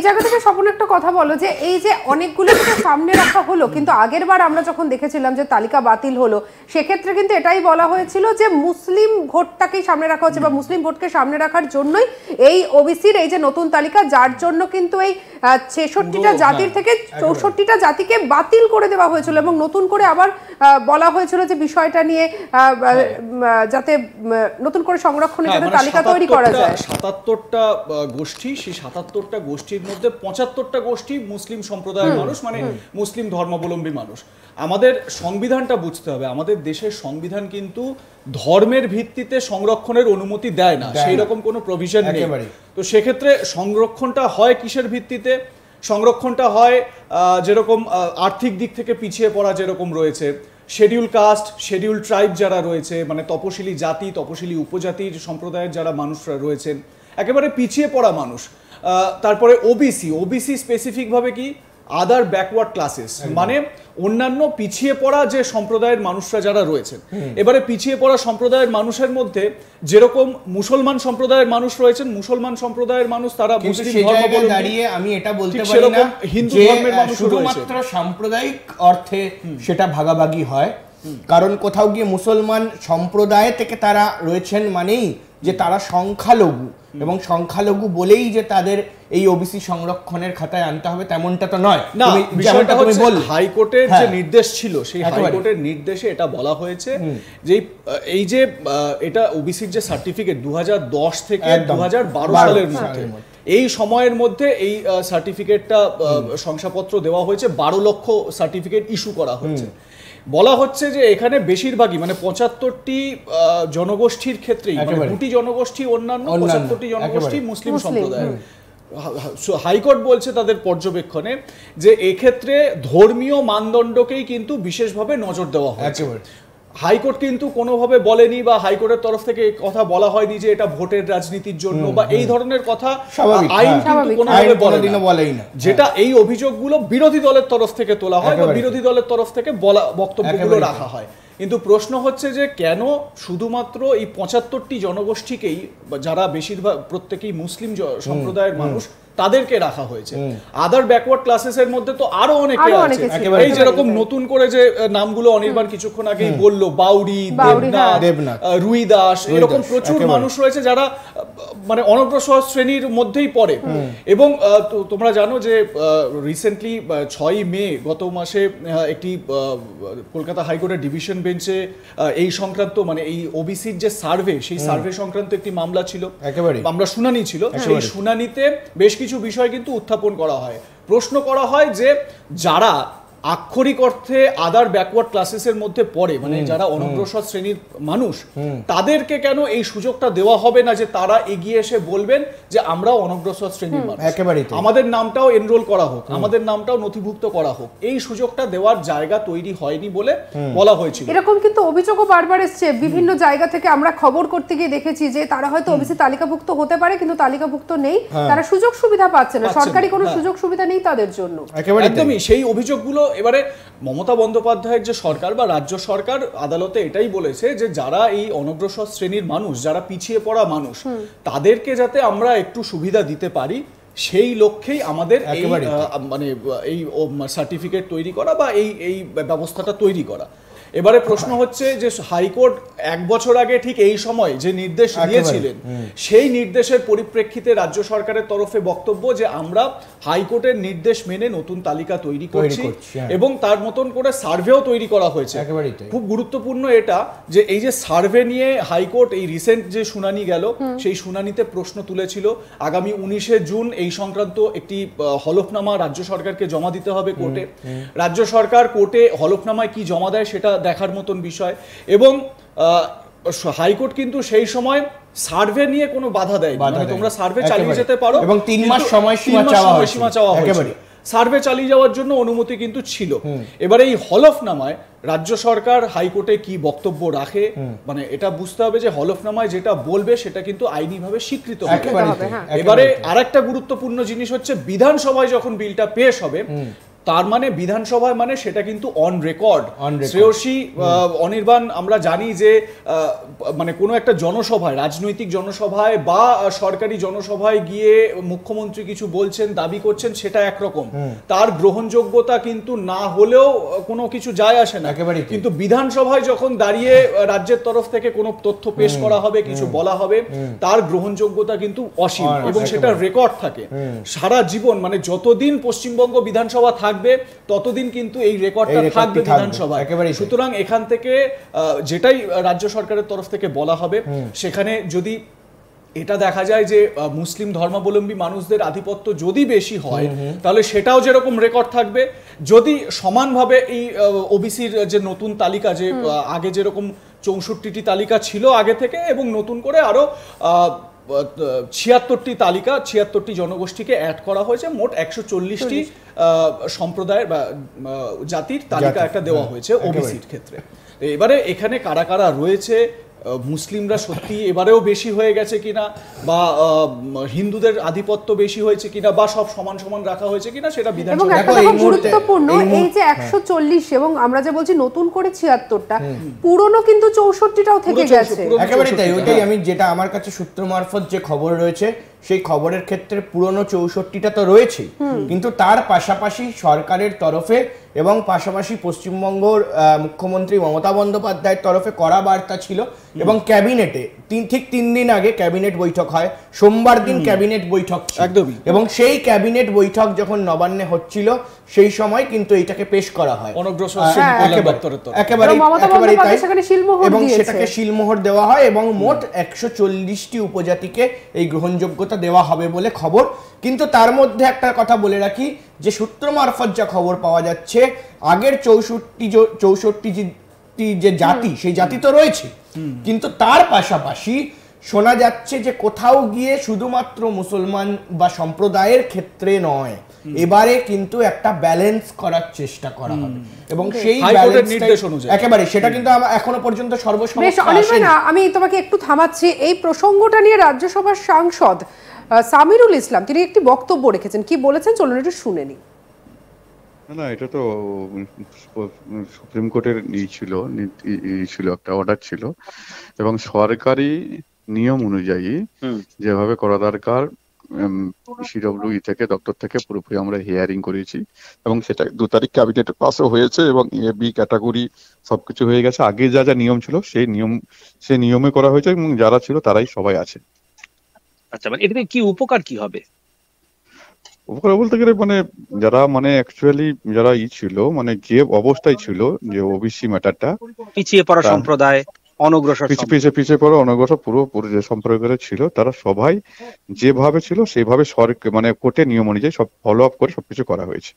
এই জায়গা থেকে স্বপন একটা কথা বলো যে এই যে অনেকগুলোকে তো সামনে রাখা হলো, কিন্তু আগের বার আমরা যখন দেখেছিলাম যে তালিকা বাতিল হলো সেক্ষেত্রে কিন্তু এটাই বলা হয়েছিল যে মুসলিম ভোটটাকেই সামনে রাখা হচ্ছে বা মুসলিম ভোটকে সামনে রাখার জন্যই এই ওবিসির এই যে নতুন তালিকা, যার জন্য কিন্তু এই ৬৬টা জাতির থেকে ৬৪টা জাতিকে বাতিল করে দেওয়া হয়েছিল এবং নতুন করে আবার বলা হয়েছিল যে বিষয়টা নিয়ে যাতে নতুন করে সংরক্ষণের জন্য তালিকা তৈরি করা যায়। ৭৭টা গোষ্ঠী, সেই ৭৭টা গোষ্ঠীর মধ্যে ৭৫টা গোষ্ঠী মুসলিম সম্প্রদায়ের মানুষ, মানে মুসলিম ধর্মাবলম্বী মানুষ। আমাদের সংবিধানটা বুঝতে হবে, আমাদের দেশের সংবিধান কিন্তু ধর্মের ভিত্তিতে সংরক্ষণের অনুমতি দেয় না, সেই রকম কোনো প্রভিশন নেই। তো সেক্ষেত্রে সংরক্ষণটা হয় কিসের ভিত্তিতে? সংরক্ষণটা হয় যেরকম আর্থিক দিক থেকে পিছিয়ে পড়া যেরকম রয়েছে, শেডিউল কাস্ট, শেডিউল ট্রাইব যারা রয়েছে, মানে তপশিলি জাতি, তপশিলি উপজাতির সম্প্রদায়ের যারা মানুষরা রয়েছেন, একেবারে পিছিয়ে পড়া মানুষ। তারপরে ওবিসি, ওবিসি স্পেসিফিকভাবে কি আদার ব্যাকওয়ার্ড ক্লাসেস, মানে অন্যান্য পিছিয়ে পড়া যে সম্প্রদায়ের মানুষরা যারা রয়েছেন। এবারে পিছিয়ে পড়া সম্প্রদায়ের মানুষের মধ্যে যেরকম মুসলমান সম্প্রদায়ের মানুষ রয়েছেন, মুসলমান সম্প্রদায়ের মানুষ তারা মুসলিম ধর্মাবলম্বী, দাঁড়িয়ে আমি এটা বলতে পারি না হিন্দু ধর্মের মানুষ শুধুমাত্র সাম্প্রদায়িক অর্থে সেটা ভাগাভাগি হয়, কারণ কোথাও গিয়ে মুসলমান সম্প্রদায় থেকে তারা রয়েছেন মানেই যে তারা সংখ্যালঘু, এবং সংখ্যালঘু বলেই যে তাদের এই ওবিসি সংরক্ষণের খাতায় আনতে হবে তেমনটা তো নয়। না, বিষয়টা হচ্ছে হাইকোর্টের যে নির্দেশ ছিল, সেই হাইকোর্টের নির্দেশে এটা বলা হয়েছে যে এই যে এটা ওবিসির যে সার্টিফিকেট 2010 থেকে 2012 সালের মধ্যে, এই সময়ের মধ্যে এই সার্টিফিকেটটা শংসাপত্র দেওয়া হয়েছে, 12 লক্ষ সার্টিফিকেট ইস্যু করা হয়েছে। বলা হচ্ছে যে এখানে বেশিরভাগই মানে ৭৫টি জনগোষ্ঠীর ক্ষেত্রেই, মানে ২টি জনগোষ্ঠী অন্যান্য, ৭৫টি জনগোষ্ঠী মুসলিম সম্প্রদায়ের। হাইকোর্ট বলছে তাদের পর্যবেক্ষণে যে এক্ষেত্রে ধর্মীয় মানদণ্ডকেই কিন্তু বিশেষভাবে নজর দেওয়া হয়েছে। হাইকোর্ট কিন্তু কোনোভাবে বলেনি বা হাইকোর্টের তরফ থেকে কথা বলা হয়নি যে এটা ভোটের রাজনীতির জন্য বা এই ধরনের কথা আইন কিন্তু কোনোভাবে বলেই না। যেটা এই অভিযোগগুলো বিরোধী দলের তরফ থেকে তোলা হয় বা বিরোধী দলের তরফ থেকে বলা বক্তব্যগুলো রাখা হয়। কিন্তু প্রশ্ন হচ্ছে যে কেন শুধুমাত্র এই ৭৫টি জনগোষ্ঠীকেই, যারা বেশিরভাগ প্রত্যেকেই মুসলিম সম্প্রদায়ের মানুষ, তাদেরকে রাখা হয়েছে? আদার ব্যাকওয়ার্ড ক্লাসেসের মধ্যে তো আরো অনেকে আছে, এই যেরকম নতুন করে যে নামগুলো অনির্বাণ কিছুক্ষণ আগেই বললো, বাউরি, দেবনাথ, রুই দাস, এরকম প্রচুর মানুষ রয়েছে যারা মানে অনগ্রসর শ্রেণীর মধ্যেই পড়ে। এবং তোমরা জানো যে রিসেন্টলি 6ই মে গত মাসে একটি কলকাতা হাইকোর্টের ডিভিশন বেঞ্চে এই সংক্রান্ত মানে এই ওবিসির যে সার্ভে, সেই সার্ভে সংক্রান্ত একটি মামলা ছিল, আমরা শুনানি ছিল। সেই শুনানিতে বেশ কিছু বিষয় কিন্তু উত্থাপন করা হয়, প্রশ্ন করা হয় যে যারা আক্ষরিক অর্থে আদার ব্যাকওয়ার্ড ক্লাসেসের মধ্যে পড়ে, মানে যারা অনগ্রসর শ্রেণীর মানুষ, তাদেরকে কেন এই সুযোগটা দেওয়া হবে না যে তারা এগিয়ে এসে বলবেন যে আমরা অনগ্রসর শ্রেণীর মানুষ, আমাদের নামটাও এনরোল করা হোক, আমাদের নামটাও নথিভুক্ত করা হোক। এই সুযোগটা দেওয়ার জায়গা তৈরি হয়নি বলে বলা হয়েছিল। এরকম কিন্তু অভিযোগও বারবার এসছে বিভিন্ন জায়গা থেকে, আমরা খবর করতে গিয়ে দেখেছি যে তারা হয়তো ওবিসি তালিকাভুক্ত হতে পারে কিন্তু তালিকাভুক্ত নেই, তারা সুযোগ সুবিধা পাচ্ছে না, সরকারি কোনো সুযোগ সুবিধা নেই তাদের জন্য। একদমই সেই অভিযোগগুলো এবারে মমতা বন্দ্যোপাধ্যায়ের যে সরকার বা রাজ্য সরকার আদালতে এটাই বলেছে যে যারা এই অনগ্রসর শ্রেণীর মানুষ, যারা পিছিয়ে পড়া মানুষ, তাদেরকে যাতে আমরা একটু সুবিধা দিতে পারি, সেই লক্ষ্যেই আমাদের এই মানে এই সার্টিফিকেট তৈরি করা বা এই ব্যবস্থাটা তৈরি করা। এবারে প্রশ্ন হচ্ছে যে হাইকোর্ট 1 বছর আগে ঠিক এই সময় যে নির্দেশ দিয়েছিলেন, সেই নির্দেশের পরিপ্রেক্ষিতে রাজ্য সরকারের তরফে বক্তব্য যে আমরা হাইকোর্টের নির্দেশ মেনে নতুন তালিকা তৈরি করছি এবং তার মতন করে সার্ভেও তৈরি করা হয়েছে। খুব গুরুত্বপূর্ণ এটা যে এই যে সার্ভে নিয়ে হাইকোর্ট এই রিসেন্ট যে শুনানি গেল, সেই শুনানিতে প্রশ্ন তুলেছিল আগামী 19শে জুন এই সংক্রান্ত একটি হলফনামা রাজ্য সরকারকে জমা দিতে হবে কোর্টে। রাজ্য সরকার কোর্টে হলফনামায় কি জমা দেয় সেটা দেখার মতন বিষয়। এবং হাইকোর্ট কিন্তু সেই সময় সার্ভে নিয়ে কোনো বাধা দেয়, মানে তোমরা সার্ভে চালিয়ে যেতে পারো এবং 3 মাস সময়সীমা চাওয়া হয়েছিল। সার্ভে চালিয়ে যাওয়ার জন্য অনুমতি কিন্তু ছিল। এবারে এই হলফনামায় রাজ্য সরকার হাইকোর্টে কি বক্তব্য রাখে, মানে এটা বুঝতে হবে যে হলফনামায় যেটা বলবে সেটা কিন্তু আইনিভাবে স্বীকৃত হবে। এবারে আরেকটা গুরুত্বপূর্ণ জিনিস হচ্ছে বিধানসভায় যখন বিলটা পেশ হবে, তার মানে বিধানসভায় মানে সেটা কিন্তু on record. On record. Shreyasi Anirban, আমরা জানি যে মানে কোনো একটা জনসভায়, রাজনৈতিক জনসভায় বা সরকারি জনসভায় গিয়ে মুখ্যমন্ত্রী কিছু বলছেন, দাবি করছেন, সেটা একরকম, তার গ্রহণযোগ্যতা কিন্তু না হলেও কোনো কিছু যায় আসে না। একেবারেই তাই। কিন্তু বিধানসভায় যখন দাঁড়িয়ে রাজ্যের তরফ থেকে কোনো তথ্য পেশ করা হবে, কিছু বলা হবে, তার গ্রহণযোগ্যতা কিন্তু অসীম এবং সেটা রেকর্ড থাকে সারা জীবন। মানে যতদিন পশ্চিমবঙ্গ বিধানসভা থাকবে ততদিন কিন্তু এই রেকর্ডটা রেকর্ডটি থাকবে থাকবে, বিধানসভায়। একেবারেই তাই। সুতরাং এখান থেকে যেটাই রাজ্য সরকারের তরফ থেকে বলা হবে, সেখানে যদি এটা দেখা যায় যে মুসলিম ধর্মাবলম্বী মানুষদের আধিপত্য যদি বেশি হয়, তাহলে সেটাও যেরকম রেকর্ড থাকবে। যদি সমানভাবে এই ওবিসির যে নতুন তালিকা, যে আগে যেরকম 64টি তালিকা ছিল আগে থেকে, এবং নতুন করে আরো 76টি তালিকা, 76টি জনগোষ্ঠীকে অ্যাড করা হয়েছে, মোট 140টি সম্প্রদায়ের বা জাতির তালিকা একটা দেওয়া হয়েছে ওবিসির ক্ষেত্রে। এবারে এখানে কারা কারা রয়েছে, মুসলিমরা সত্যি এবারেও বেশি হয়ে গেছে কিনা, বা হিন্দুদের আধিপত্য বেশি হয়েছে কিনা, বা সব সমান সমান রাখা হয়েছে কিনা, সেটা এবং বিধানসভা একটা দেখো, এই কথা মুহূর্তে- গুরুত্বপূর্ণ, এই এই যে 140 এবং আমরা যে বলছি নতুন করে 76টা, পুরনো কিন্তু 64টাও থেকে গেছে। একেবারে তাই, 64 ওইটাই আমি যেটা আমার কাছে সূত্র মারফত যে খবর রয়েছে, সেই খবরের ক্ষেত্রে পুরনো 64টা তো রয়েছে, কিন্তু তার পাশাপাশি সরকারের তরফে এবং পাশাপাশি পশ্চিমবঙ্গর মুখ্যমন্ত্রী মমতা বন্দ্যোপাধ্যায়ের তরফে কড়া বার্তা ছিল, এবং ক্যাবিনেটে ঠিক 3 দিন আগে ক্যাবিনেট বৈঠক হয়, সোমবার দিন ক্যাবিনেট বৈঠক ছিল। একদমই। এবং সেই ক্যাবিনেট বৈঠক যখন নবান্নে হচ্ছিল, সেই সময় কিন্তু এটাকে পেশ করা হয় অনগ্রসর শ্রেণী কল্যাণ দপ্তরের তরফে। একেবারে এবং মমতা একেবারেই তাই, বন্দ্যোপাধ্যায় সেখানে শিলমোহর এবং দিয়েছে। সেটাকে শিলমোহর দেওয়া হয়, এবং মোট 140টি উপজাতিকে এই গ্রহণযোগ্যতা দেওয়া হবে বলে খবর। কিন্তু তার মধ্যে একটা কথা বলে রাখি, যে সূত্র মারফত যা খবর পাওয়া যাচ্ছে, আগের 64টি যে জাতি, সেই জাতি তো রয়েছে, কিন্তু তার পাশাপাশি শোনা যাচ্ছে যে কোথাও গিয়ে শুধুমাত্র মুসলমান বা সম্প্রদায়ের ক্ষেত্রে নয়, এবারে কিন্তু একটা ব্যালেন্স করার চেষ্টা করা হবে, এবং সেই হাইকোর্টের ব্যালেন্স নির্দেশ অনুযায়ী। একেবারে সেটা কিন্তু এখনো পর্যন্ত বেশ সর্বসমক্ষে অনির্বাণ, আসেনি। আমি তোমাকে একটু থামাচ্ছি। এই প্রসঙ্গটা নিয়ে রাজ্যসভার সাংসদ সামিরুল ইসলাম তিনি একটি বক্তব্য রেখেছেন, কি বলেছেন চলুন একটু শুনে নিই। না, এটা তো সুপ্রিম কোর্টের ছিল একটা অর্ডার ছিল, এবং সরকারি নিয়ম অনুযায়ী যেভাবে করা দরকার, সিডব্লিউই থেকে, দপ্তর থেকে পুরোপুরি আমরা হিয়ারিং করেছি, এবং সেটা 2 তারিখ ক্যাবিনেটে পাসও হয়েছে, এবং এ বি ক্যাটাগরি সবকিছু হয়ে গেছে। আগে যা যা নিয়ম ছিল সেই নিয়মে করা হয়েছে, এবং যারা ছিল তারাই সবাই আছে। আচ্ছা, মানে এটাতে কি উপকার কি হবে? উপকার বলতে গেলে মানে যারা অ্যাকচুয়ালি যারা ছিল, মানে যে অবস্থায় ছিল, যে ওবিসি ম্যাটারটা, পিছিয়ে পড়া সম্প্রদায়, অনগ্রসর পিছিয়ে পড়া অনগ্রসর পুরো যে সম্প্রদায়ের ছিল, তারা সবাই যেভাবে ছিল সেভাবে মানে কোর্টের নিয়ম অনুযায়ী সব ফলো আপ করে সবকিছু করা হয়েছে।